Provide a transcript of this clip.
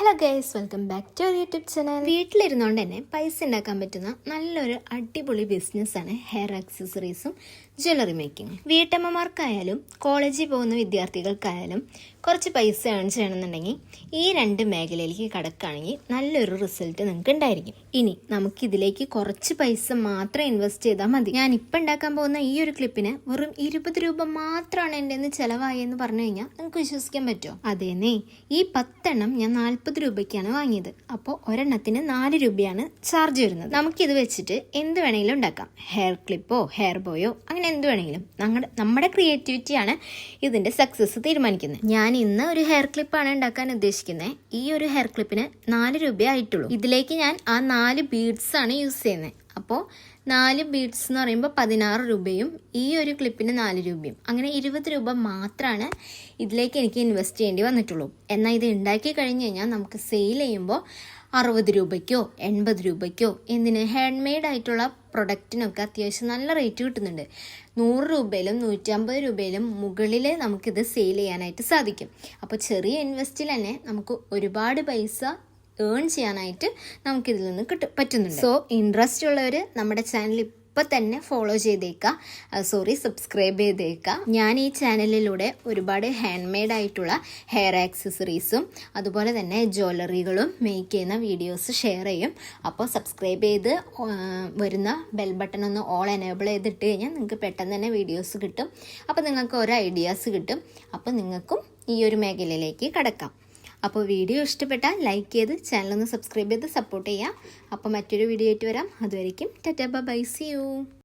Hello guys, welcome back to our YouTube channel. വീട്ടിലിരുന്നുകൊണ്ട് തന്നെ പൈസ ഉണ്ടാക്കാൻ പറ്റുന്ന നല്ലൊരു അടിപൊളി ബിസിനസ്സാണ് ഹെയർ ആക്സസറീസും ജ്വല്ലറി മേക്കിങ്ങും. വീട്ടമ്മമാർക്കായാലും കോളേജിൽ പോകുന്ന വിദ്യാർത്ഥികൾക്കായാലും കുറച്ച് പൈസ ഏൺ ചെയ്യണമെന്നുണ്ടെങ്കിൽ ഈ രണ്ട് മേഖലയിലേക്ക് കടക്കുകയാണെങ്കിൽ നല്ലൊരു റിസൾട്ട് നിങ്ങൾക്ക് ഉണ്ടായിരിക്കും. ഇനി നമുക്കിതിലേക്ക് കുറച്ച് പൈസ മാത്രം ഇൻവെസ്റ്റ് ചെയ്താൽ മതി. ഞാൻ ഇപ്പം ഉണ്ടാക്കാൻ പോകുന്ന ഈ ഒരു ക്ലിപ്പിന് വെറും 20 രൂപ മാത്രമാണ് എൻ്റെ നിന്ന് ചിലവായെന്ന് പറഞ്ഞു കഴിഞ്ഞാൽ നിങ്ങൾക്ക് വിശ്വസിക്കാൻ പറ്റുമോ? അതേന്നേ, ഈ 10 എണ്ണം ഞാൻ 40 രൂപയ്ക്കാണ് വാങ്ങിയത്. അപ്പോൾ ഒരെണ്ണത്തിന് 4 രൂപയാണ് ചാർജ് വരുന്നത്. നമുക്കിത് വെച്ചിട്ട് എന്ത് വേണമെങ്കിലും ഉണ്ടാക്കാം. ഹെയർ ക്ലിപ്പോ ഹെയർ ബോയോ അങ്ങനെ എന്ത് വേണമെങ്കിലും. നമ്മുടെ ക്രിയേറ്റിവിറ്റിയാണ് ഇതിൻ്റെ സക്സസ് തീരുമാനിക്കുന്നത്. ഞാൻ ഇന്ന് ഒരു ഹെയർ ക്ലിപ്പാണ് ഉണ്ടാക്കാൻ ഉദ്ദേശിക്കുന്നത്. ഈ ഒരു ഹെയർ ക്ലിപ്പിന് 4 രൂപയേ ആയിട്ടുള്ളൂ. ഇതിലേക്ക് ഞാൻ ആ 4 ബീഡ്സ് ആണ് യൂസ് ചെയ്യുന്നത്. അപ്പോൾ 4 ബീഡ്സ് എന്ന് പറയുമ്പോൾ 16 രൂപയും ഈ ഒരു ക്ലിപ്പിന് 4 രൂപയും, അങ്ങനെ 20 രൂപ മാത്രമാണ് ഇതിലേക്ക് എനിക്ക് ഇൻവെസ്റ്റ് ചെയ്യേണ്ടി വന്നിട്ടുള്ളൂ. എന്നാൽ ഇത് ഉണ്ടാക്കി കഴിഞ്ഞ് കഴിഞ്ഞാൽ നമുക്ക് സെയിൽ ചെയ്യുമ്പോൾ 60 രൂപയ്ക്കോ 80 രൂപയ്ക്കോ എന്തിന് ഹാൻഡ് മെയ്ഡ് ആയിട്ടുള്ള പ്രൊഡക്റ്റിനൊക്കെ അത്യാവശ്യം നല്ല റേറ്റ് കിട്ടുന്നുണ്ട്. 100 രൂപയിലും 150 രൂപയിലും മുകളിൽ നമുക്കിത് സെയിൽ ചെയ്യാനായിട്ട് സാധിക്കും. അപ്പോൾ ചെറിയ ഇൻവെസ്റ്റിൽ തന്നെ നമുക്ക് ഒരുപാട് പൈസ ഏൺ ചെയ്യാനായിട്ട് നമുക്കിതിൽ നിന്ന് പറ്റുന്നുണ്ട്. സോ ഇൻട്രസ്റ്റ് ഉള്ളവർ നമ്മുടെ ചാനൽ ഇപ്പം തന്നെ ഫോളോ ചെയ്തേക്കാം, സബ്സ്ക്രൈബ് ചെയ്തേക്കാം. ഞാൻ ഈ ചാനലിലൂടെ ഒരുപാട് ഹാൻഡ് മെയ്ഡ് ആയിട്ടുള്ള ഹെയർ ആക്സസറീസും അതുപോലെ തന്നെ ജ്വല്ലറികളും മേക്ക് ചെയ്യുന്ന വീഡിയോസ് ഷെയർ ചെയ്യും. അപ്പോൾ സബ്സ്ക്രൈബ് ചെയ്ത് വരുന്ന ബെൽ ബട്ടൺ ഒന്ന് ഓൾ എനേബിൾ ചെയ്തിട്ട് കഴിഞ്ഞാൽ നിങ്ങൾക്ക് പെട്ടെന്ന് തന്നെ വീഡിയോസ് കിട്ടും. അപ്പോൾ നിങ്ങൾക്ക് ഓരോ ഐഡിയാസ് കിട്ടും. അപ്പോൾ നിങ്ങൾക്കും ഈ ഒരു മേഖലയിലേക്ക് കടക്കാം. അപ്പോൾ വീഡിയോ ഇഷ്ടപ്പെട്ടാൽ ലൈക്ക് ചെയ്ത് ചാനലൊന്ന് സബ്സ്ക്രൈബ് ചെയ്ത് സപ്പോർട്ട് ചെയ്യാം. അപ്പോൾ മറ്റൊരു വീഡിയോ ആയിട്ട് വരാം. അതുവരേക്കും ടാറ്റാ ബൈ, സീ യു.